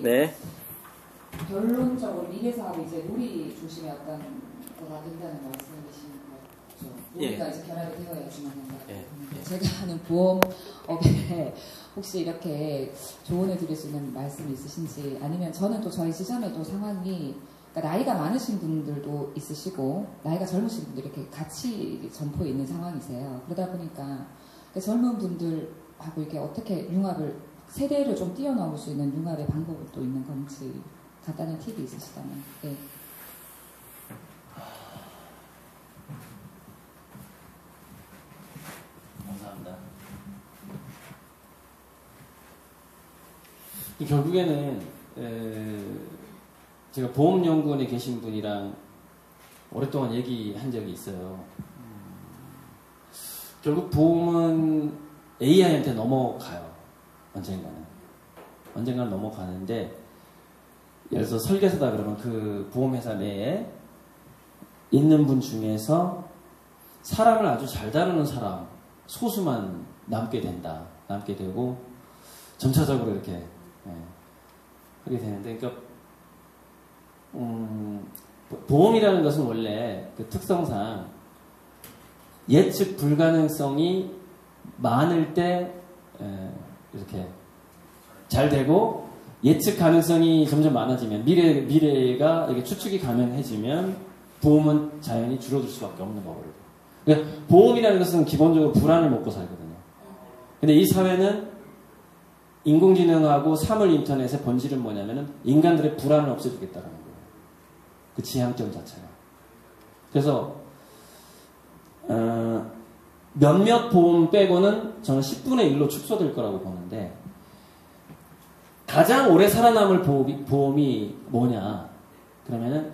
네. 결론적으로 미래 사업이 이제 우리 중심의 어떤 거가 된다는 말씀이신 거죠. 우리가 예. 이제 결합이 되어야지만 된다. 예. 제가 아는 보험업에 혹시 이렇게 조언을 드릴 수 있는 말씀이 있으신지, 아니면 저는 또 저희 시장에도 상황이, 그러니까 나이가 많으신 분들도 있으시고 나이가 젊으신 분들이 이렇게 같이 점포에 있는 상황이세요. 그러다 보니까 젊은 분들하고 이렇게 어떻게 융합을, 세대를 좀 뛰어넘을 수 있는 융합의 방법이 또 있는 건지 간단한 팁이 있으시다면. 네. 감사합니다. 결국에는 제가 보험연구원에 계신 분이랑 오랫동안 얘기한 적이 있어요. 결국 보험은 AI한테 넘어가요. 언젠가는 넘어가는데, 예를 들어서 설계사다 그러면 그 보험회사 내에 있는 분 중에서 사람을 아주 잘 다루는 사람 소수만 남게 되고 점차적으로 이렇게 하게 되는데, 그러니까 보험이라는 것은 원래 그 특성상 예측 불가능성이 많을 때 이렇게 잘 되고, 예측 가능성이 점점 많아지면, 미래가 이렇게 추측이 가능해지면 보험은 자연히 줄어들 수밖에 없는 거거든요. 그러니까 보험이라는 것은 기본적으로 불안을 먹고 살거든요. 근데 이 사회는 인공지능하고 사물 인터넷의 본질은 뭐냐면은 인간들의 불안을 없애주겠다는 거예요. 그 지향점 자체가. 그래서 몇몇 보험 빼고는 저는 10분의 1로 축소될 거라고 보는데, 가장 오래 살아남을 보험이 뭐냐 그러면은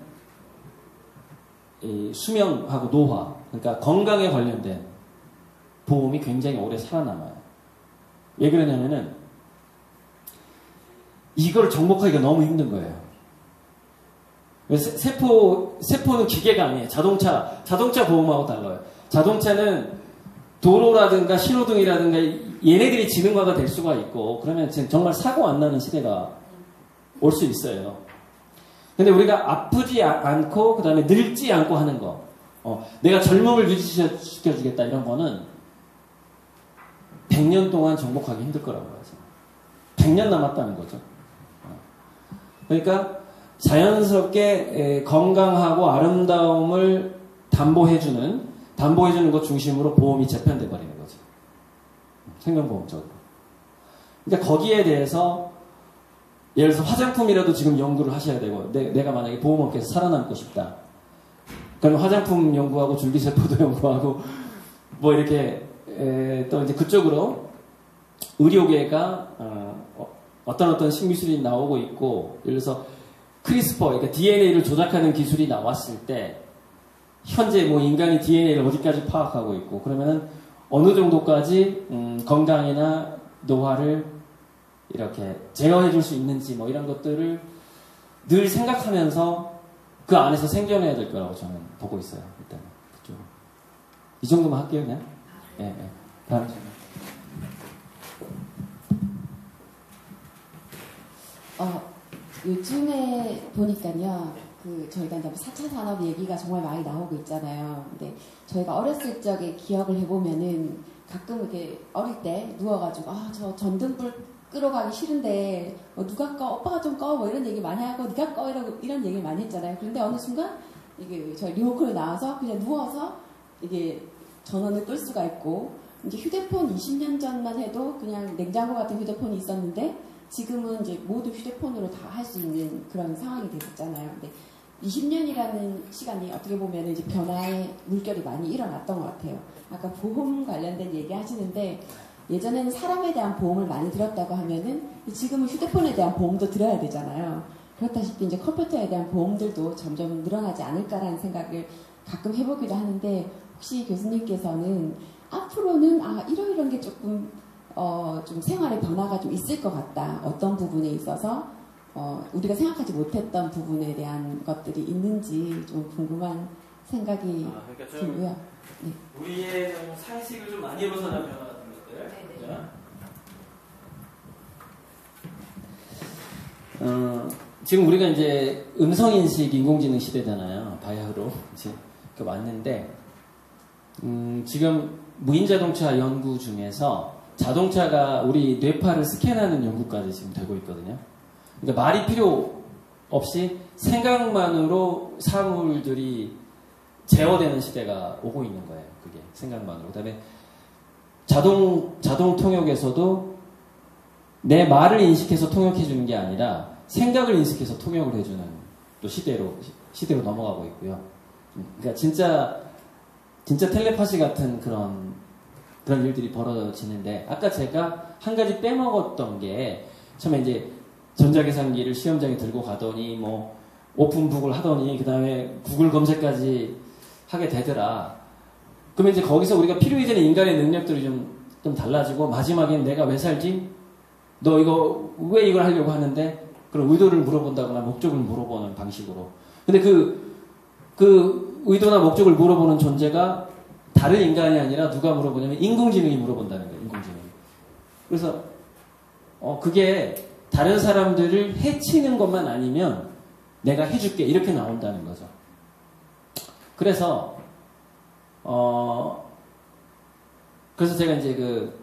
이 수명하고 노화, 그러니까 건강에 관련된 보험이 굉장히 오래 살아남아요. 왜 그러냐면은 이걸 정복하기가 너무 힘든 거예요. 세포는 기계가 아니에요. 자동차 보험하고 달라요. 자동차는 도로라든가 신호등이라든가 얘네들이 지능화가 될 수가 있고, 그러면 정말 사고 안 나는 시대가 올 수 있어요. 근데 우리가 아프지 않고, 그 다음에 늙지 않고 하는 거, 내가 젊음을 유지시켜주겠다 이런 거는 100년 동안 정복하기 힘들 거라고 하죠. 100년 남았다는 거죠. 그러니까 자연스럽게 건강하고 아름다움을 담보해주는 것 중심으로 보험이 재편돼 버리는 거죠. 생명보험적으로. 그러니까 거기에 대해서 예를 들어서 화장품이라도 지금 연구를 하셔야 되고, 내가 만약에 보험업계에서 살아남고 싶다. 그럼 화장품 연구하고 줄기세포도 연구하고 뭐 이렇게 또 이제 그쪽으로 의료계가 어떤 신기술이 나오고 있고, 예를 들어서 크리스퍼, 그러니까 DNA를 조작하는 기술이 나왔을 때 현재 뭐 인간이 DNA를 어디까지 파악하고 있고, 그러면은 어느 정도까지 건강이나 노화를 이렇게 제어해 줄 수 있는지, 뭐 이런 것들을 늘 생각하면서 그 안에서 생존해야 될 거라고 저는 보고 있어요. 일단 그쪽으로. 이 정도만 할게요, 그냥. 네. 다음 질문. 요즘에 보니까요, 저희가 이제 4차 산업 얘기가 정말 많이 나오고 있잖아요. 근데 저희가 어렸을 적에 기억을 해보면은 가끔 이렇게 어릴 때 누워가지고, 저 전등불 끌어가기 싫은데, 누가 꺼? 오빠가 좀 꺼? 뭐 이런 얘기 많이 하고, 네가 꺼? 이런 얘기를 많이 했잖아요. 그런데 어느 순간, 이게 저희 리모컨이 나와서 그냥 누워서 이게 전원을 끌 수가 있고, 이제 휴대폰 20년 전만 해도 그냥 냉장고 같은 휴대폰이 있었는데, 지금은 이제 모두 휴대폰으로 다 할 수 있는 그런 상황이 됐잖아요. 근데 20년이라는 시간이 어떻게 보면 이제 변화의 물결이 많이 일어났던 것 같아요. 아까 보험 관련된 얘기 하시는데, 예전에는 사람에 대한 보험을 많이 들었다고 하면은 지금은 휴대폰에 대한 보험도 들어야 되잖아요. 그렇다시피 이제 컴퓨터에 대한 보험들도 점점 늘어나지 않을까라는 생각을 가끔 해보기도 하는데, 혹시 교수님께서는 앞으로는 이런 게 조금 좀 생활의 변화가 좀 있을 것 같다. 어떤 부분에 있어서 우리가 생각하지 못했던 부분에 대한 것들이 있는지 좀 궁금한 생각이 그러니까 들고요. 네. 우리의 좀 상식을 좀 많이 벗어난 변화 같은 것들. 네네. 그죠? 지금 우리가 이제 음성인식 인공지능 시대잖아요. 바야흐로 이제 왔는데, 지금 무인자동차 연구 중에서 자동차가 우리 뇌파를 스캔하는 연구까지 지금 되고 있거든요. 그러니까 말이 필요 없이 생각만으로 사물들이 제어되는 시대가 오고 있는 거예요. 그게 생각만으로. 그다음에 자동 통역에서도 내 말을 인식해서 통역해 주는 게 아니라 생각을 인식해서 통역을 해주는 또 시대로 넘어가고 있고요. 그러니까 진짜 텔레파시 같은 그런 일들이 벌어지는데, 아까 제가 한 가지 빼먹었던 게, 처음에 이제 전자계산기를 시험장에 들고 가더니 뭐 오픈북을 하더니 그 다음에 구글 검색까지 하게 되더라. 그러면 이제 거기서 우리가 필요이전의 인간의 능력들이 좀 달라지고, 마지막엔 내가 왜 살지? 너 왜 이걸 하려고 하는데? 그런 의도를 물어본다거나 목적을 물어보는 방식으로. 근데 그 의도나 목적을 물어보는 존재가 다른 인간이 아니라 누가 물어보냐면 인공지능이 물어본다는 거예요. 인공지능이. 그래서 그게 다른 사람들을 해치는 것만 아니면 내가 해줄게 이렇게 나온다는 거죠. 그래서 제가 이제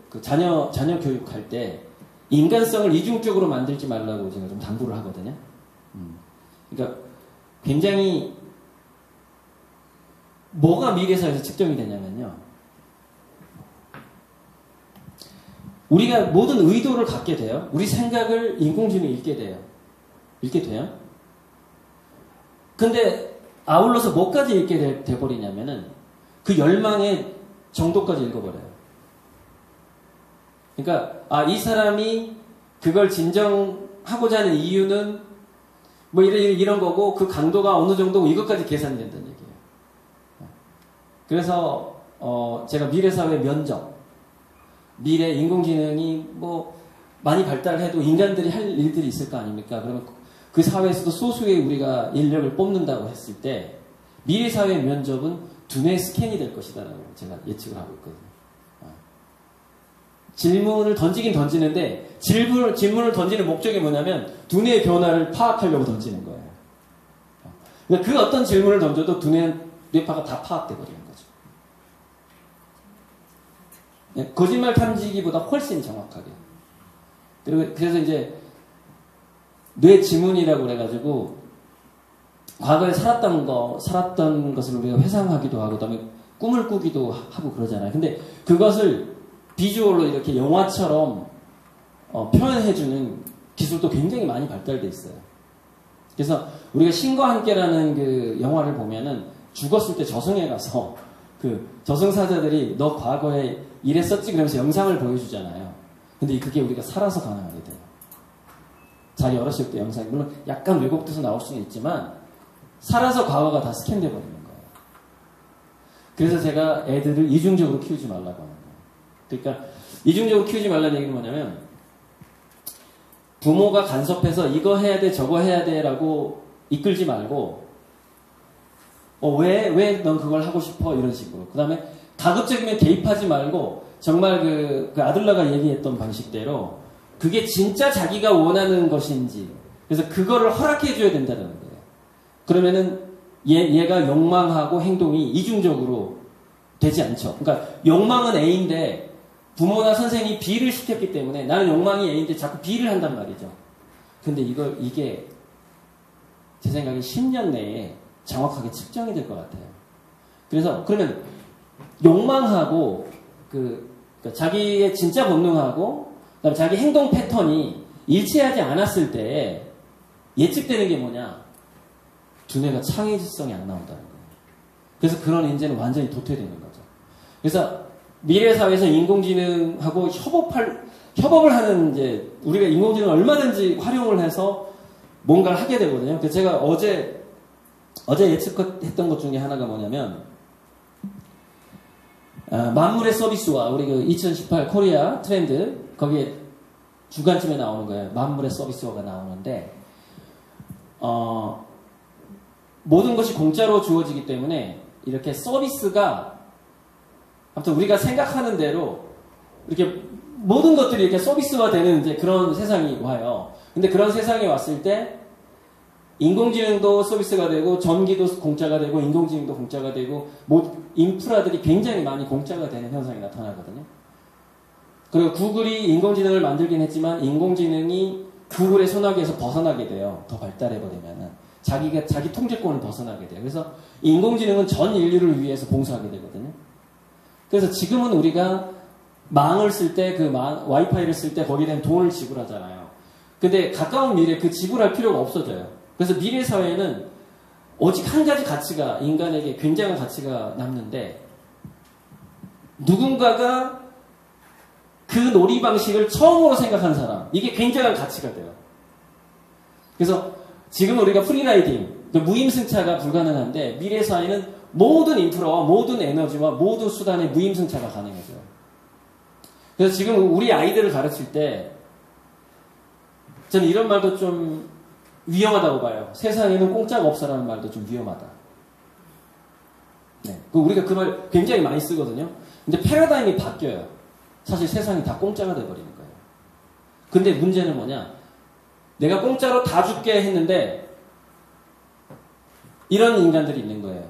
그 자녀 교육할 때 인간성을 이중적으로 만들지 말라고 제가 좀 당부를 하거든요. 그러니까 굉장히 뭐가 미래사회에서 측정이 되냐면요. 우리가 모든 의도를 갖게 돼요. 우리 생각을 인공지능이 읽게 돼요. 근데 아울러서 뭐까지 읽게 돼버리냐면은 그 열망의 정도까지 읽어버려요. 그러니까 이 사람이 그걸 진정하고자 하는 이유는 뭐 이런 거고, 그 강도가 어느 정도고 이것까지 계산이 된다는 얘기예요. 그래서 제가 미래사회 면접, 미래 인공지능이 뭐 많이 발달해도 인간들이 할 일들이 있을 거 아닙니까? 그러면 그 사회에서도 소수의 우리가 인력을 뽑는다고 했을 때 미래사회 면접은 두뇌 스캔이 될 것이다라고 제가 예측을 하고 있거든요. 질문을 던지긴 던지는데 질문을 던지는 목적이 뭐냐면 두뇌의 변화를 파악하려고 던지는 거예요. 그러니까 그 어떤 질문을 던져도 뇌파가 다 파악돼 버리는 거죠. 거짓말 탐지기보다 훨씬 정확하게. 그래서 이제 뇌 지문이라고 그래가지고 과거에 살았던 것을 우리가 회상하기도 하고, 그다음에 꿈을 꾸기도 하고 그러잖아요. 근데 그것을 비주얼로 이렇게 영화처럼 표현해주는 기술도 굉장히 많이 발달돼 있어요. 그래서 우리가 신과 함께라는 그 영화를 보면은 죽었을 때 저승에 가서 그 저승사자들이 너 과거에 이랬었지 그러면서 영상을 보여주잖아요. 근데 그게 우리가 살아서 가능하게 돼요. 자기 어렸을 때 영상이 물론 약간 왜곡돼서 나올 수는 있지만 살아서 과거가 다 스캔돼 버리는 거예요. 그래서 제가 애들을 이중적으로 키우지 말라고 하는 거예요. 그러니까 이중적으로 키우지 말라는 얘기는 뭐냐면, 부모가 간섭해서 이거 해야 돼 저거 해야 돼 라고 이끌지 말고 왜 넌 그걸 하고 싶어 이런 식으로. 그 다음에 가급적이면 개입하지 말고 정말 그 아들러가 얘기했던 방식대로 그게 진짜 자기가 원하는 것인지, 그래서 그거를 허락해 줘야 된다는 거예요. 그러면은 얘가 욕망하고 행동이 이중적으로 되지 않죠. 그러니까 욕망은 A인데 부모나 선생님이 B를 시켰기 때문에 나는 욕망이 A인데 자꾸 B를 한단 말이죠. 근데 이게 제 생각에 10년 내에 정확하게 측정이 될 것 같아요. 그래서 그러면 욕망하고 그러니까 자기의 진짜 본능하고 그다음에 자기 행동 패턴이 일치하지 않았을 때 예측되는 게 뭐냐? 두뇌가 창의성이 안 나온다는 거예요. 그래서 그런 인재는 완전히 도태되는 거죠. 그래서 미래 사회에서 인공지능하고 협업을 하는 이제 우리가 인공지능을 얼마든지 활용을 해서 뭔가를 하게 되거든요. 그래서 제가 어제 예측했던 것 중에 하나가 뭐냐면, 만물의 서비스와 우리 그 2018 코리아 트렌드 거기에 중간쯤에 나오는 거예요. 만물의 서비스화가 나오는데 모든 것이 공짜로 주어지기 때문에 이렇게 서비스가 아무튼 우리가 생각하는 대로 이렇게 모든 것들이 이렇게 서비스화되는 이제 그런 세상이 와요. 근데 그런 세상에 왔을 때 인공지능도 서비스가 되고 전기도 공짜가 되고 인공지능도 공짜가 되고 인프라들이 굉장히 많이 공짜가 되는 현상이 나타나거든요. 그리고 구글이 인공지능을 만들긴 했지만 인공지능이 구글의 소나기에서 벗어나게 돼요. 더 발달해버리면은 자기 통제권을 벗어나게 돼요. 그래서 인공지능은 전 인류를 위해서 봉사하게 되거든요. 그래서 지금은 우리가 망을 쓸 때 와이파이를 쓸 때 거기에 대한 돈을 지불하잖아요. 근데 가까운 미래에 그 지불할 필요가 없어져요. 그래서 미래 사회는 오직 한 가지 가치가 인간에게 굉장한 가치가 남는데 누군가가 그 놀이 방식을 처음으로 생각한 사람, 이게 굉장한 가치가 돼요. 그래서 지금 우리가 프리라이딩, 무임승차가 불가능한데 미래 사회는 모든 인프라와 모든 에너지와 모든 수단의 무임승차가 가능해져요. 그래서 지금 우리 아이들을 가르칠 때 저는 이런 말도 좀 위험하다고 봐요. 세상에는 공짜가 없어라는 말도 좀 위험하다. 네, 우리가 그 말 굉장히 많이 쓰거든요. 근데 패러다임이 바뀌어요. 사실 세상이 다 공짜가 돼버리는 거예요. 근데 문제는 뭐냐? 내가 공짜로 다 줄게 했는데 이런 인간들이 있는 거예요.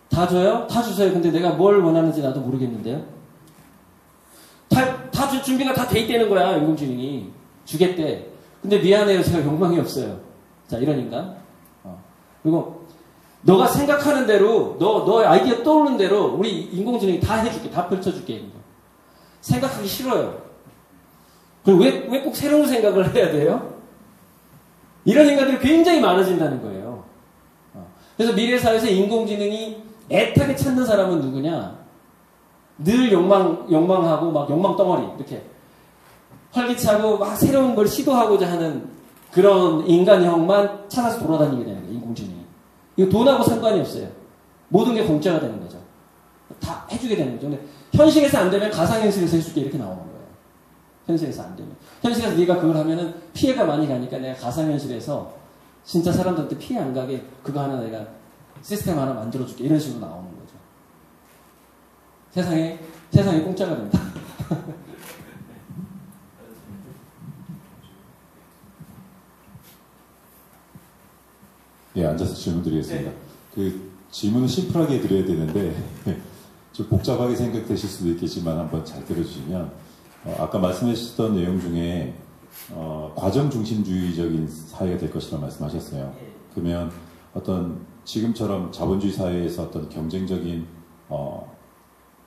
다 줘요? 다 주세요. 근데 내가 뭘 원하는지 나도 모르겠는데요. 다 줄 준비가 다 돼 있다는 거야. 인공지능이 주겠대. 근데 미안해요. 제가 욕망이 없어요. 자, 이런 인간. 그리고 너가 생각하는 대로, 너 아이디어 떠오르는 대로 우리 인공지능이 다 해줄게. 다 펼쳐줄게. 생각하기 싫어요. 그리고 왜 꼭 새로운 생각을 해야 돼요? 이런 인간들이 굉장히 많아진다는 거예요. 그래서 미래사회에서 인공지능이 애타게 찾는 사람은 누구냐? 늘 욕망하고 막 욕망 덩어리, 이렇게. 활기차고 막 새로운 걸 시도하고자 하는 그런 인간형만 찾아서 돌아다니게 되는 거예요, 인공지능이. 이거 돈하고 상관이 없어요. 모든 게 공짜가 되는 거죠. 다 해주게 되는 거죠. 근데 현실에서 안 되면 가상현실에서 해줄게 이렇게 나오는 거예요. 현실에서 안 되면. 현실에서 네가 그걸 하면은 피해가 많이 가니까 내가 가상현실에서 진짜 사람들한테 피해 안 가게 그거 하나 내가 시스템 하나 만들어줄게 이런 식으로 나오는 거죠. 세상에 공짜가 된다. 예, 앉아서 질문 드리겠습니다. 그 질문을 심플하게 드려야 되는데 좀 복잡하게 생각되실 수도 있겠지만 한번 잘 들어주시면 아까 말씀하셨던 내용 중에 과정 중심주의적인 사회가 될 것이라고 말씀하셨어요. 그러면 어떤 지금처럼 자본주의 사회에서 어떤 경쟁적인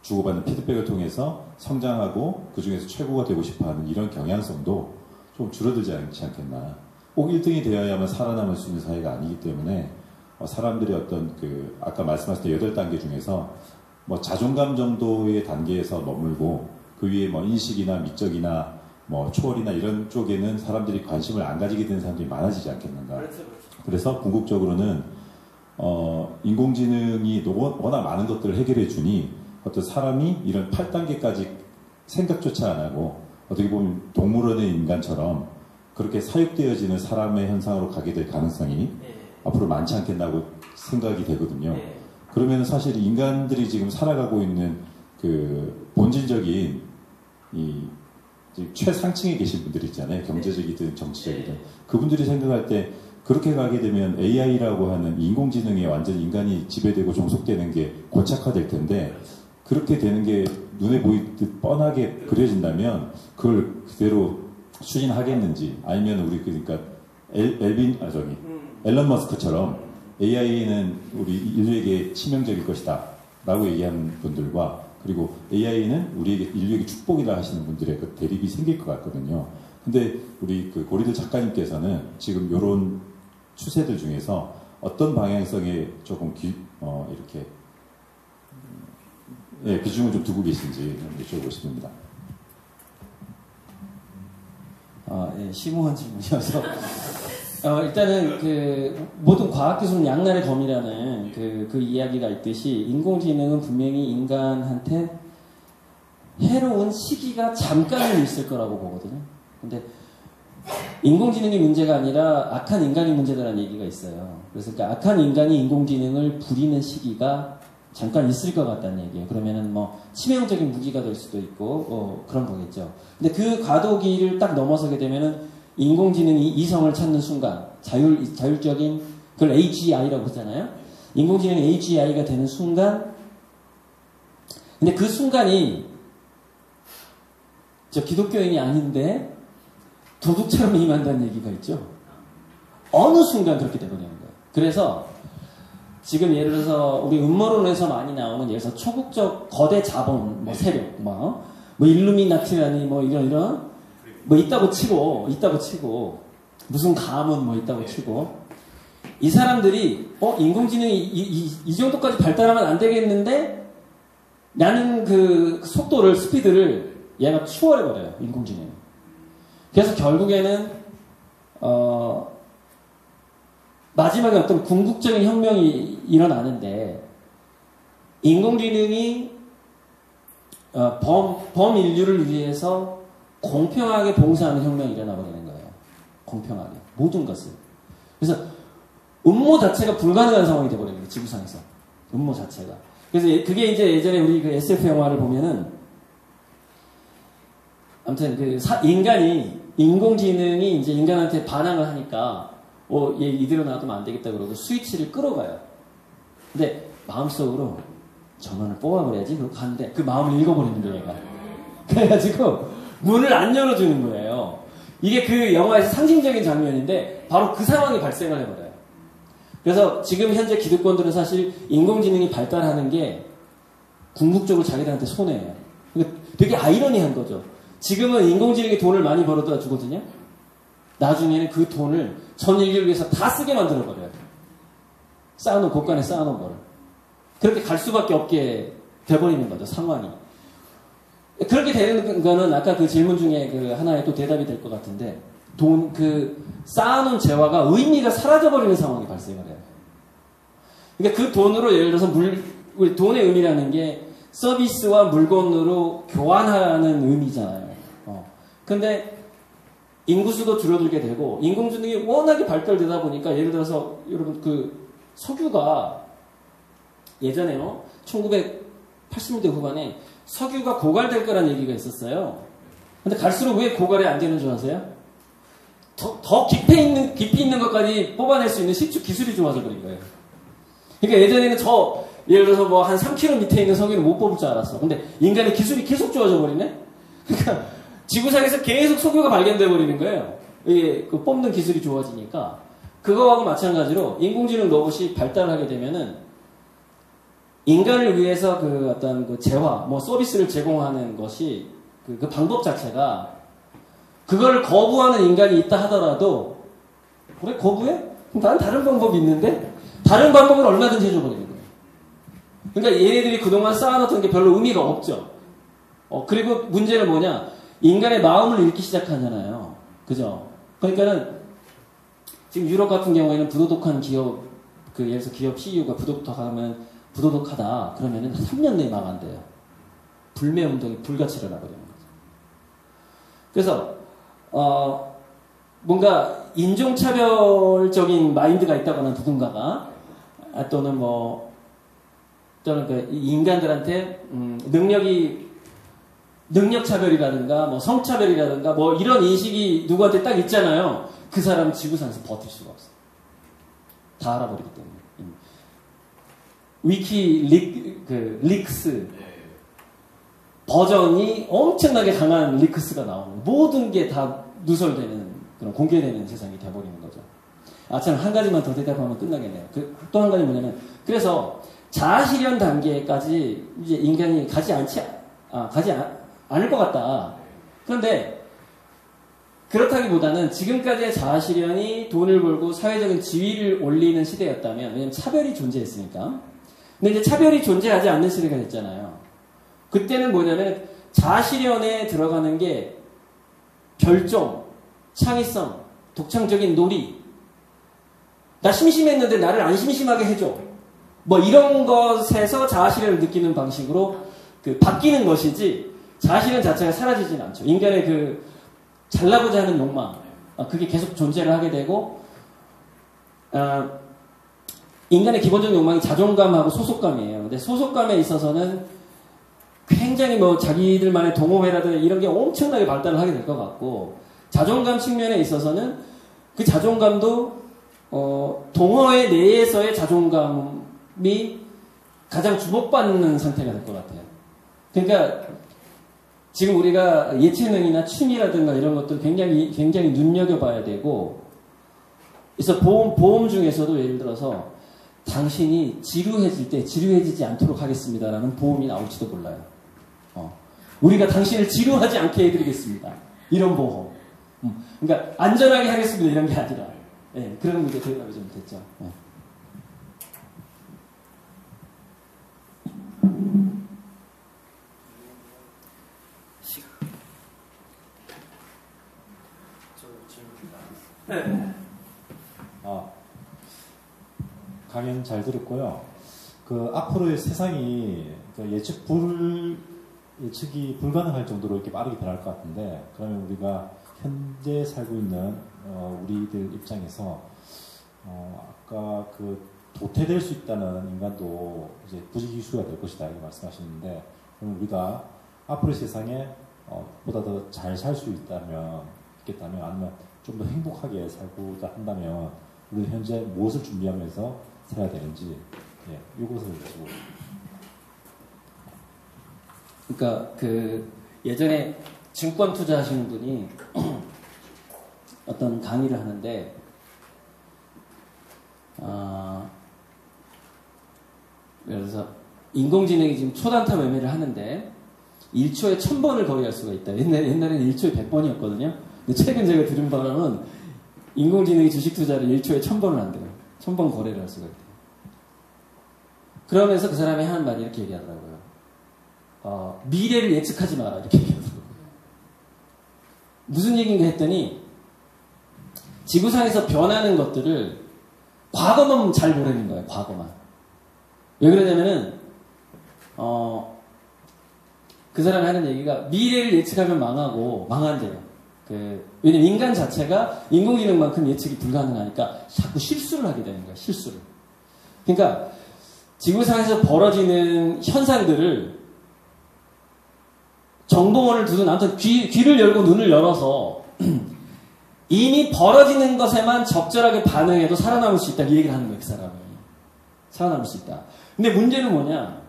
주고받는 피드백을 통해서 성장하고 그 중에서 최고가 되고 싶어하는 이런 경향성도 좀 줄어들지 않겠나. 꼭 1등이 되어야만 살아남을 수 있는 사회가 아니기 때문에 사람들이 어떤 아까 말씀하셨던 8단계 중에서 뭐 자존감 정도의 단계에서 머물고 그 위에 뭐 인식이나 미적이나 뭐 초월이나 이런 쪽에는 사람들이 관심을 안 가지게 되는 사람들이 많아지지 않겠는가. 그래서 궁극적으로는 인공지능이 워낙 많은 것들을 해결해 주니 어떤 사람이 이런 8단계까지 생각조차 안 하고 어떻게 보면 동물원의 인간처럼 그렇게 사육되어지는 사람의 현상으로 가게 될 가능성이 앞으로 많지 않겠나고 생각이 되거든요. 그러면 사실 인간들이 지금 살아가고 있는 그 본질적인 이 최상층에 계신 분들 있잖아요. 경제적이든 정치적이든. 그분들이 생각할 때 그렇게 가게 되면 AI라고 하는 인공지능에 완전 인간이 지배되고 종속되는 게 고착화될 텐데 그렇게 되는 게 눈에 보이듯 뻔하게 그려진다면 그걸 그대로 추진하겠는지 아니면 우리 그러니까 앨런 머스크처럼 AI는 우리 인류에게 치명적일 것이다 라고 얘기하는 분들과 그리고 AI는 우리에게 인류에게 축복이다 하시는 분들의 그 대립이 생길 것 같거든요. 근데 우리 그 고리들 작가님께서는 지금 이런 추세들 중에서 어떤 방향성에 조금 이렇게 비중을 좀 두고 계신지 여쭤보고 싶습니다. 예, 심오한 질문이어서. 일단은 모든 과학기술은 양날의 검이라는 그 이야기가 있듯이 인공지능은 분명히 인간한테 해로운 시기가 잠깐은 있을 거라고 보거든요. 근데 인공지능이 문제가 아니라 악한 인간이 문제다라는 얘기가 있어요. 그래서 악한 인간이 인공지능을 부리는 시기가 잠깐 있을 것 같다는 얘기예요. 그러면은 뭐 치명적인 무기가 될 수도 있고 그런 거겠죠. 근데 그 과도기를 딱 넘어서게 되면은 인공지능이 이성을 찾는 순간 자율적인 그걸 AGI라고 하잖아요. 인공지능이 AGI가 되는 순간 근데 그 순간이 저 기독교인이 아닌데 도둑처럼 임한다는 얘기가 있죠. 어느 순간 그렇게 되버리는 거예요. 그래서 지금 예를 들어서 우리 음모론에서 많이 나오는 예를 들어서 초국적 거대 자본, 뭐 세력, 뭐 일루미나티라니 뭐 이런 뭐 있다고 치고 무슨 가문 뭐 있다고 치고 이 사람들이 인공지능이 이 정도까지 발달하면 안 되겠는데 나는 그 속도를 스피드를 얘가 추월해버려요. 인공지능이. 그래서 결국에는 마지막에 어떤 궁극적인 혁명이 일어나는데 인공지능이 범인류를 위해서 공평하게 봉사하는 혁명이 일어나버리는 거예요. 공평하게. 모든 것을. 그래서 음모 자체가 불가능한 상황이 돼버리는 거예요. 지구상에서. 음모 자체가. 그래서 그게 이제 예전에 우리 그 SF 영화를 보면은 아무튼 인공지능이 이제 인간한테 반항을 하니까 얘 이대로 놔두면 안 되겠다 그러고 스위치를 끌어가요. 근데 마음속으로 전원을 뽑아버려야지 그러고 가는데 그 마음을 읽어버리는 거예요, 얘가. 그래가지고 문을 안 열어주는 거예요. 이게 그 영화에서 상징적인 장면인데 바로 그 상황이 발생을 해버려요. 그래서 지금 현재 기득권들은 사실 인공지능이 발달하는 게 궁극적으로 자기들한테 손해예요. 되게 아이러니한 거죠. 지금은 인공지능이 돈을 많이 벌어다 주거든요. 나중에는 그 돈을 전 인류를 위해서 다 쓰게 만들어버려요. 곳간에 쌓아놓은 거를. 그렇게 갈 수밖에 없게 돼버리는 거죠, 상황이. 그렇게 되는 거는 아까 그 질문 중에 그 하나의 또 대답이 될 것 같은데, 쌓아놓은 재화가 의미가 사라져버리는 상황이 발생을 해요. 그러니까 그 돈으로 예를 들어서 돈의 의미라는 게 서비스와 물건으로 교환하는 의미잖아요. 근데 인구수도 줄어들게 되고 인공지능이 워낙에 발달되다 보니까 예를 들어서 여러분 그 석유가 예전에요 1980년대 후반에 석유가 고갈될 거란 얘기가 있었어요. 근데 갈수록 왜 고갈이 안 되는 줄 아세요? 더 깊이 있는 것까지 뽑아낼 수 있는 시추 기술이 좋아져 버린 거예요. 그러니까 예전에는 예를 들어서 뭐 한 3km 밑에 있는 석유는 못 뽑을 줄 알았어. 근데 인간의 기술이 계속 좋아져 버리네? 그러니까 지구상에서 계속 석유가 발견돼 버리는 거예요. 이게 그 뽑는 기술이 좋아지니까. 그거하고 마찬가지로 인공지능 로봇이 발달하게 되면은 인간을 위해서 그 어떤 그 재화, 뭐 서비스를 제공하는 것이 그 방법 자체가 그걸 거부하는 인간이 있다 하더라도 그래 거부해? 그럼 난 다른 방법이 있는데 다른 방법을 얼마든지 해줘버리는 거예요. 그러니까 얘네들이 그동안 쌓아놓던 게 별로 의미가 없죠. 그리고 문제는 뭐냐? 인간의 마음을 읽기 시작하잖아요. 그죠? 그러니까는 지금 유럽 같은 경우에는 부도덕한 기업, 예를 들어서 기업 CEO가 부도덕하다. 그러면은 3년 내에 망한대요. 불매운동이 불같이 일어나버리는 거죠. 그래서, 뭔가 인종차별적인 마인드가 있다거나 누군가가, 또는 그 인간들한테, 능력차별이라든가, 뭐 성차별이라든가, 뭐 이런 인식이 누구한테 딱 있잖아요. 그 사람 지구상에서 버틸 수가 없어요. 다 알아버리기 때문에. 리크스 버전이 엄청나게 강한 리크스가 나오는 모든 게 다 누설되는 그런 공개되는 세상이 돼버리는 거죠. 참 한 가지만 더 대답하면 끝나겠네요. 또 한 가지 뭐냐면 그래서 자아실현 단계까지 이제 인간이 가지 않을 것 같다. 그런데 그렇다기보다는 지금까지의 자아실현이 돈을 벌고 사회적인 지위를 올리는 시대였다면, 왜냐면 차별이 존재했으니까. 근데 이제 차별이 존재하지 않는 시대가 됐잖아요. 그때는 뭐냐면 자아실현에 들어가는 게 별종, 창의성, 독창적인 놀이. 나 심심했는데 나를 안 심심하게 해줘. 뭐 이런 것에서 자아실현을 느끼는 방식으로 바뀌는 것이지 자아실현 자체가 사라지진 않죠. 인간의 잘나고자 하는 욕망, 그게 계속 존재를 하게 되고, 인간의 기본적인 욕망이 자존감하고 소속감이에요. 근데 소속감에 있어서는 굉장히 뭐 자기들만의 동호회라든가 이런 게 엄청나게 발달을 하게 될 것 같고, 자존감 측면에 있어서는 그 자존감도 동호회 내에서의 자존감이 가장 주목받는 상태가 될 것 같아요. 그러니까 지금 우리가 예체능이나 춤이라든가 이런 것들 굉장히 눈여겨봐야 되고, 그래서 보험 중에서도 예를 들어서 당신이 지루해질 때 지루해지지 않도록 하겠습니다라는 보험이 나올지도 몰라요. 우리가 당신을 지루하지 않게 해드리겠습니다. 이런 보험. 그러니까 안전하게 하겠습니다 이런 게 아니라, 예, 그런 게 대답이 좀 됐죠. 예. 네. 강연 잘 들었고요. 그 앞으로의 세상이 예측이 불가능할 정도로 이렇게 빠르게 변할 것 같은데, 그러면 우리가 현재 살고 있는 우리들 입장에서 아까 그 도태될 수 있다는 인간도 이제 부지기수가 될 것이다 이렇게 말씀하시는데, 그럼 우리가 앞으로의 세상에 보다 더 잘 살 수 있겠다면 아니면 좀 더 행복하게 살고자 한다면 우리는 현재 무엇을 준비하면서 살아야 되는지, 예, 이것을 가지고. 그러니까 그 예전에 증권 투자하시는 분이 어떤 강의를 하는데, 그래서 인공지능이 지금 초단타 매매를 하는데 1초에 1000번을 거래할 수가 있다. 옛날에는 1초에 100번이었거든요. 근데 최근 제가 들은 바로는 인공지능이 주식 투자를 1초에 1000번을 한대요. 1000번 거래를 할 수가 있대요. 그러면서 그 사람이 하는 말이 이렇게 얘기하더라고요. 미래를 예측하지 마라 이렇게 얘기하더라고요. 무슨 얘기인가 했더니, 지구상에서 변하는 것들을 과거만 잘 보라는 거예요. 과거만. 왜 그러냐면은 그 사람이 하는 얘기가, 미래를 예측하면 망한대요. 왜냐면 인간 자체가 인공지능만큼 예측이 불가능하니까 자꾸 실수를 하게 되는 거예요. 실수를. 그러니까 지구상에서 벌어지는 현상들을 정보원을 두든 아무튼 귀를 열고 눈을 열어서 이미 벌어지는 것에만 적절하게 반응해도 살아남을 수 있다. 이 얘기를 하는 거예요. 그 사람이. 살아남을 수 있다. 근데 문제는 뭐냐.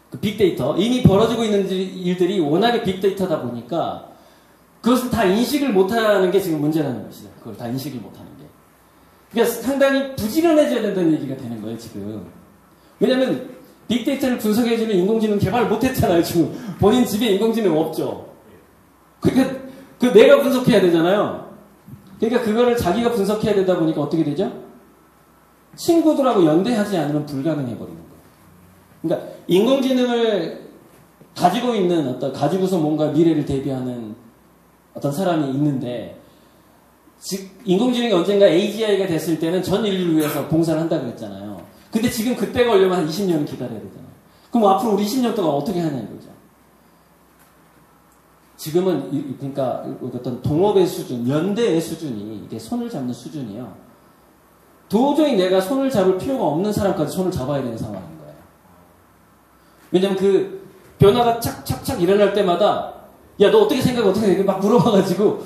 그 빅데이터. 이미 벌어지고 있는 일들이 워낙에 빅데이터다 보니까 그것을 다 인식을 못하는 게 지금 문제라는 것이죠. 그걸 다 인식을 못하는 게. 그러니까 상당히 부지런해져야 된다는 얘기가 되는 거예요. 지금. 왜냐하면 빅데이터를 분석해주는 인공지능 개발을 못했잖아요. 지금 본인 집에 인공지능 없죠. 그러니까 내가 분석해야 되잖아요. 그러니까 그거를 자기가 분석해야 되다 보니까 어떻게 되죠? 친구들하고 연대하지 않으면 불가능해 버리는 거예요. 그러니까 인공지능을 가지고 있는 가지고서 뭔가 미래를 대비하는 어떤 사람이 있는데, 즉 인공지능이 언젠가 AGI가 됐을 때는 전 인류를 위해서 봉사를 한다고 했잖아요. 근데 지금 그때가 오려면 한 20년을 기다려야 되잖아요. 그럼 앞으로 우리 20년 동안 어떻게 하냐는 거죠. 지금은 그러니까 어떤 동업의 수준, 연대의 수준이, 이게 손을 잡는 수준이요. 도저히 내가 손을 잡을 필요가 없는 사람까지 손을 잡아야 되는 상황인 거예요. 왜냐면 그 변화가 착착착 일어날 때마다, 야, 너 어떻게 생각해? 막 물어봐가지고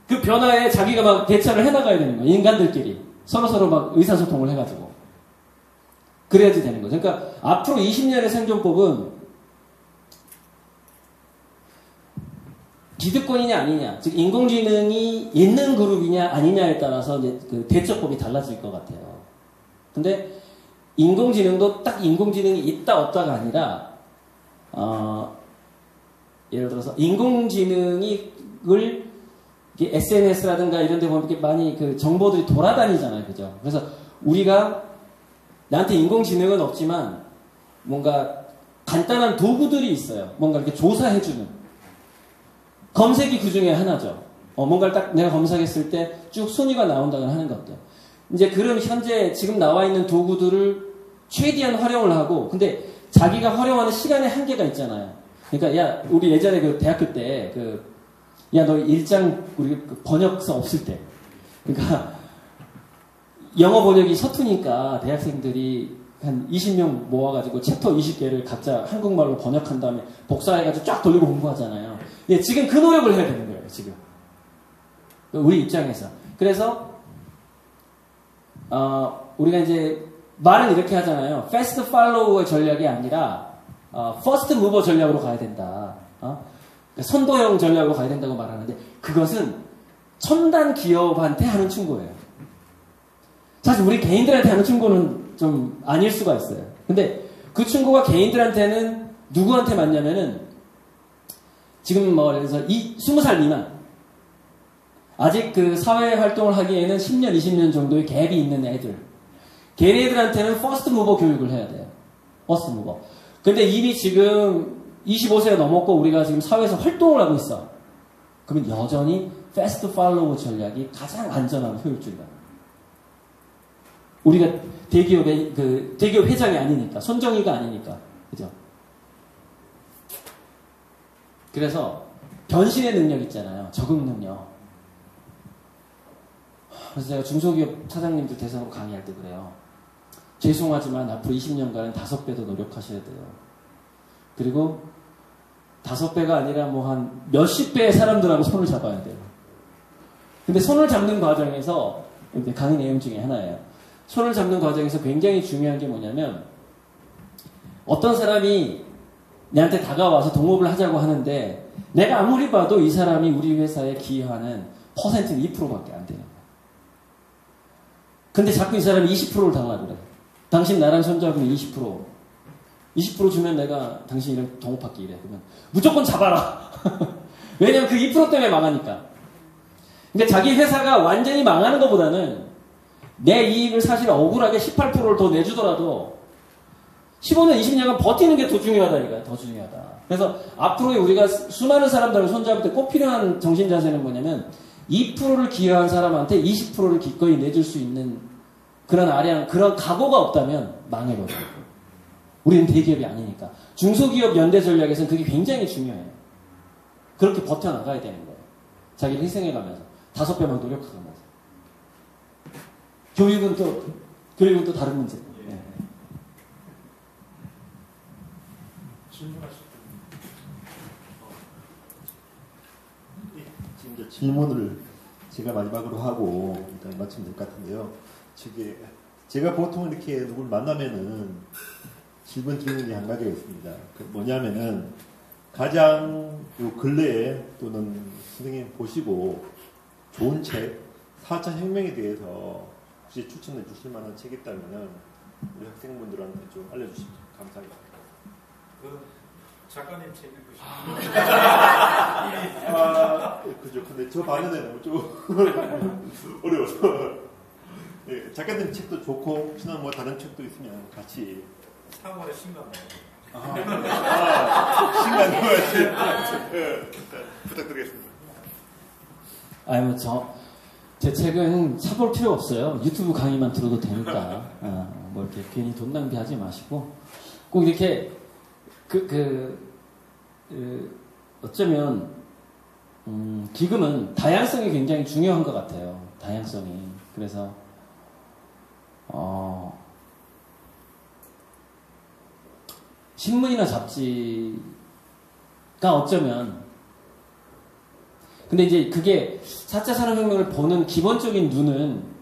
그 변화에 자기가 막 대처를 해나가야 되는 거예요. 인간들끼리 서로 막 의사소통을 해가지고 그래야지 되는 거죠. 그러니까 앞으로 20년의 생존법은 기득권이냐 아니냐, 즉 인공지능이 있는 그룹이냐 아니냐에 따라서 이제 그 대처법이 달라질 것 같아요. 근데 인공지능도 딱 인공지능이 있다 없다가 아니라 예를 들어서 인공지능을 SNS라든가 이런 데 보면 이렇게 많이 그 정보들이 돌아다니잖아요. 그죠? 그래서 우리가 나한테 인공지능은 없지만 뭔가 간단한 도구들이 있어요. 뭔가 이렇게 조사해주는. 검색이 그 중에 하나죠. 뭔가를 딱 내가 검색했을 때 쭉 순위가 나온다거나 하는 것들. 이제 그런 현재 지금 나와 있는 도구들을 최대한 활용을 하고, 근데 자기가 활용하는 시간의 한계가 있잖아요. 그러니까 야, 우리 예전에 그 대학교 때 야, 너 일장 우리 그 번역서 없을 때, 그러니까 영어 번역이 서투니까 대학생들이 한 20명 모아가지고 챕터 20개를 각자 한국말로 번역한 다음에 복사해가지고 쫙 돌리고 공부하잖아요. 예, 지금 그 노력을 해야 되는 거예요, 지금. 우리 입장에서. 그래서, 우리가 이제 말은 이렇게 하잖아요. fast follower 전략이 아니라, first mover 전략으로 가야 된다. 선도형 전략으로 가야 된다고 말하는데, 그것은 첨단 기업한테 하는 충고예요. 사실 우리 개인들한테 하는 충고는 좀 아닐 수가 있어요. 근데 그 충고가 개인들한테는 누구한테 맞냐면은 지금 뭐 그래서 20살 미만 아직 그 사회 활동을 하기에는 10년, 20년 정도의 갭이 있는 애들 걔네들한테는 퍼스트 무버 교육을 해야 돼요. 퍼스트 무버. 근데 이미 지금 25세가 넘었고 우리가 지금 사회에서 활동을 하고 있어. 그러면 여전히 패스트 팔로우 전략이 가장 안전하고 효율적이다. 우리가 대기업의 대기업 회장이 아니니까, 손정희가 아니니까, 그죠? 그래서 변신의 능력 있잖아요. 적응 능력. 그래서 제가 중소기업 사장님들 대상으로 강의할 때 그래요. 죄송하지만 앞으로 20년간은 5배 더 노력하셔야 돼요. 그리고 5배가 아니라 뭐 한 몇십 배의 사람들하고 손을 잡아야 돼요. 근데 손을 잡는 과정에서 강의 내용 중에 하나예요. 손을 잡는 과정에서 굉장히 중요한 게 뭐냐면 어떤 사람이 내한테 다가와서 동업을 하자고 하는데 내가 아무리 봐도 이 사람이 우리 회사에 기여하는 퍼센트는 2%밖에 안 되는 거야. 근데 자꾸 이 사람이 20%를 달라고 그래. 당신 나랑 손잡으면 20% 주면 내가 당신이랑 동업할게 이래. 그러면 무조건 잡아라. 왜냐면 그 2% 때문에 망하니까. 그러니까 자기 회사가 완전히 망하는 것보다는 내 이익을 사실 억울하게 18%를 더 내주더라도 15년, 20년간 버티는 게 더 중요하다니까요. 더 중요하다. 그래서 앞으로 우리가 수많은 사람들을 손잡을 때 꼭 필요한 정신자세는 뭐냐면 2%를 기여한 사람한테 20%를 기꺼이 내줄 수 있는 그런 그런 각오가 없다면 망해버려요. 우리는 대기업이 아니니까. 중소기업 연대 전략에서는 그게 굉장히 중요해요. 그렇게 버텨나가야 되는 거예요. 자기를 희생해가면서. 5배만 노력하면서. 교육은 또 다른 문제. 네. 질문하실 분. 지금 이제 질문을 제가 마지막으로 하고 일단 마치면 될 것 같은데요. 제가 보통 이렇게 누굴 만나면은 질문 드리는 게 한 가지가 있습니다. 그 뭐냐면은 가장 요 근래에 또는 선생님 보시고 좋은 책, 4차 혁명에 대해서 혹시 추천해 주실 만한 책이 있다면은 우리 학생분들한테 좀 알려주시면 감사하겠습니다. 그 작가님 책 읽으시죠. 그죠. 근데 저 반응은 너무 좀 어려워서. 예, 작가님 책도 좋고 혹시나 뭐 다른 책도 있으면 같이. 상월의 신간. 신간 넣어야지. 부탁드리겠습니다. 아유, 제 책은 사볼 필요 없어요. 유튜브 강의만 들어도 되니까. 뭐 이렇게 괜히 돈 낭비하지 마시고. 꼭 이렇게, 어쩌면, 기금은 다양성이 굉장히 중요한 것 같아요. 다양성이. 그래서, 신문이나 잡지가 어쩌면, 근데 이제 그게 4차 산업혁명을 보는 기본적인 눈은,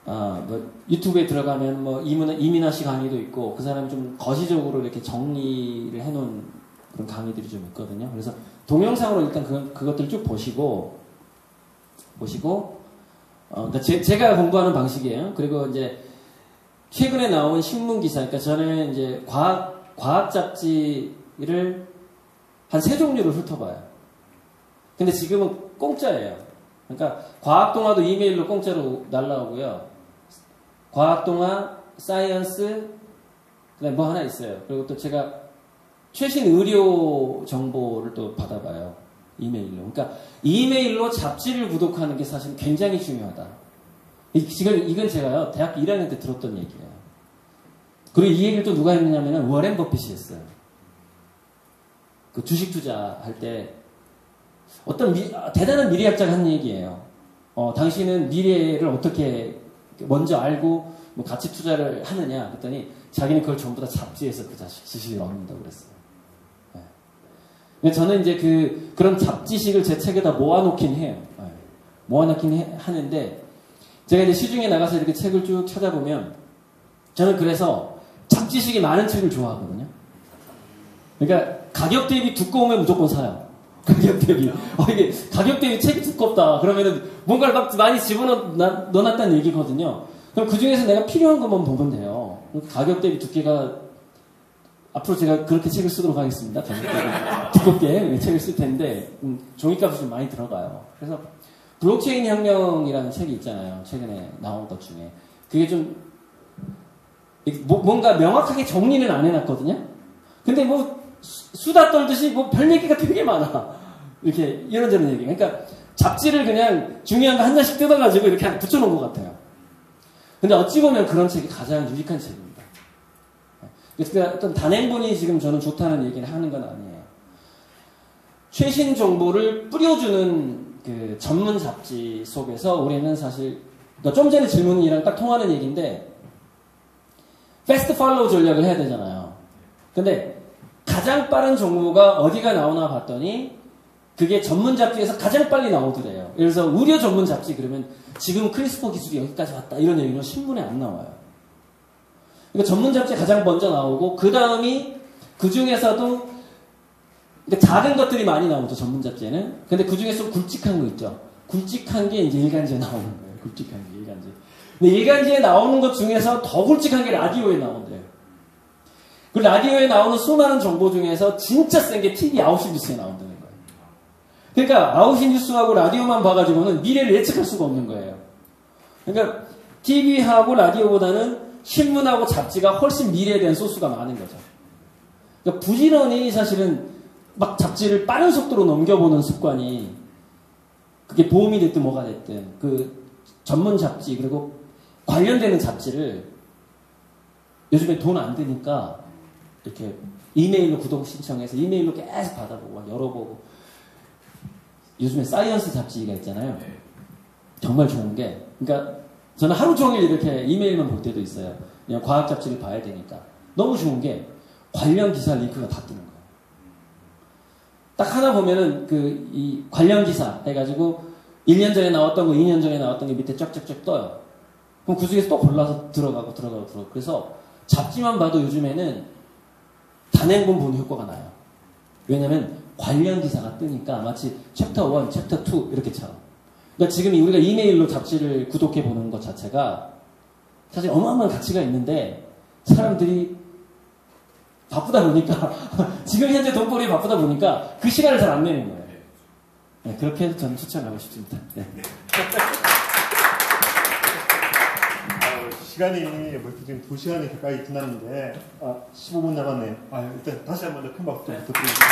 뭐 유튜브에 들어가면 뭐 이민아 씨 강의도 있고, 그 사람이 좀 거시적으로 이렇게 정리를 해놓은 그런 강의들이 좀 있거든요. 그래서 동영상으로 일단 그것들 쭉 보시고, 그러니까 제가 공부하는 방식이에요. 그리고 이제 최근에 나온 신문 기사, 그러니까 저는 이제 과학 잡지를 한 3종류를 훑어봐요. 근데 지금은 공짜예요. 그러니까 과학동화도 이메일로 공짜로 날라오고요. 과학동화, 사이언스, 그다음에 뭐 하나 있어요. 그리고 또 제가 최신 의료 정보를 또 받아봐요. 이메일로. 그러니까 이메일로 잡지를 구독하는 게 사실 굉장히 중요하다. 이건 제가요, 대학교 1학년 때 들었던 얘기예요. 그리고 이 얘기를 또 누가 했느냐면 워렌 버핏이 했어요. 그 주식 투자할 때 어떤 대단한 미래학자가 한 얘기예요. 당신은 미래를 어떻게 먼저 알고 뭐 가치 투자를 하느냐 그랬더니 자기는 그걸 전부 다 잡지에서 그 지식을 얻는다고 그랬어요. 네. 저는 이제 그런 잡지식을 제 책에다 모아놓긴 해요. 네. 모아놓긴 하는데 제가 이제 시중에 나가서 이렇게 책을 쭉 찾아보면 저는 그래서 잡지식이 많은 책을 좋아하거든요. 그러니까 가격 대비 두꺼우면 무조건 사요. 가격 대비. 이게 가격 대비 책이 두껍다. 그러면은 뭔가를 막 많이 집어넣어놨다는 얘기거든요. 그럼 그 중에서 내가 필요한 것만 보면 돼요. 가격 대비 두께가 앞으로 제가 그렇게 책을 쓰도록 하겠습니다. 가격 대비 두껍게 책을 쓸 텐데 종이값이 좀 많이 들어가요. 그래서 블록체인 혁명이라는 책이 있잖아요. 최근에 나온 것 중에 그게 좀 뭔가 명확하게 정리는 안 해놨거든요. 근데 뭐 수다 떨듯이 뭐 별 얘기가 되게 많아. 이렇게 이런저런 얘기. 그러니까 잡지를 그냥 중요한 거 한 장씩 뜯어가지고 이렇게 붙여놓은 것 같아요. 근데 어찌 보면 그런 책이 가장 유익한 책입니다. 그러니까 어떤 단행본이 지금 저는 좋다는 얘기를 하는 건 아니에요. 최신 정보를 뿌려주는 그 전문 잡지 속에서 우리는 사실 그러니까 좀 전에 질문이랑 딱 통하는 얘기인데 패스트 팔로우 전략을 해야 되잖아요. 근데 가장 빠른 정보가 어디가 나오나 봤더니 그게 전문 잡지에서 가장 빨리 나오더래요. 예를 들어서 의료 전문 잡지 그러면 지금 크리스퍼 기술이 여기까지 왔다 이런 얘기는 신문에 안 나와요. 그러니까 전문 잡지 가장 먼저 나오고 그 다음이 그 중에서도 작은 것들이 많이 나오죠. 전문 잡지에는. 근데 그 중에서 굵직한 거 있죠. 굵직한 게 이제 일간지에 나오는 거예요. 굵직한 게 일간지. 근데 일간지에 나오는 것 중에서 더 굵직한 게 라디오에 나온대요. 그 라디오에 나오는 수많은 정보 중에서 진짜 센 게 TV 9시 뉴스에 나온다는 거예요. 그러니까 9시 뉴스하고 라디오만 봐가지고는 미래를 예측할 수가 없는 거예요. 그러니까 TV하고 라디오보다는 신문하고 잡지가 훨씬 미래에 대한 소스가 많은 거죠. 그러니까 부지런히 사실은 막 잡지를 빠른 속도로 넘겨보는 습관이 그게 보험이 됐든 뭐가 됐든 그 전문 잡지 그리고 관련되는 잡지를 요즘에 돈 안 드니까 이렇게 이메일로 구독 신청해서 이메일로 계속 받아보고 막 열어보고 요즘에 사이언스 잡지가 있잖아요. 정말 좋은 게 그러니까 저는 하루 종일 이렇게 이메일만 볼 때도 있어요. 그냥 과학 잡지를 봐야 되니까 너무 좋은 게 관련 기사 링크가 다 뜨는 거예요. 딱 하나 보면은 이 관련 기사 해가지고 1년 전에 나왔던 거 2년 전에 나왔던 게 밑에 쫙쫙쫙 떠요. 그럼 그 중에서 또 골라서 들어가고 그래서 잡지만 봐도 요즘에는 단행본 보는 효과가 나요. 왜냐면 관련 기사가 뜨니까 마치 챕터 1, 챕터 2 이렇게처럼. 그러니까 지금 우리가 이메일로 잡지를 구독해 보는 것 자체가 사실 어마어마한 가치가 있는데 사람들이 바쁘다 보니까 지금 현재 돈벌이에 바쁘다 보니까 그 시간을 잘 안 내는 거예요. 네, 그렇게 해서 저는 추천하고 싶습니다. 네. 시간이 벌써 지금 2시간이 가까이 지났는데 15분 남았네요. 일단 다시 한번 큰 박수 부탁드립니다.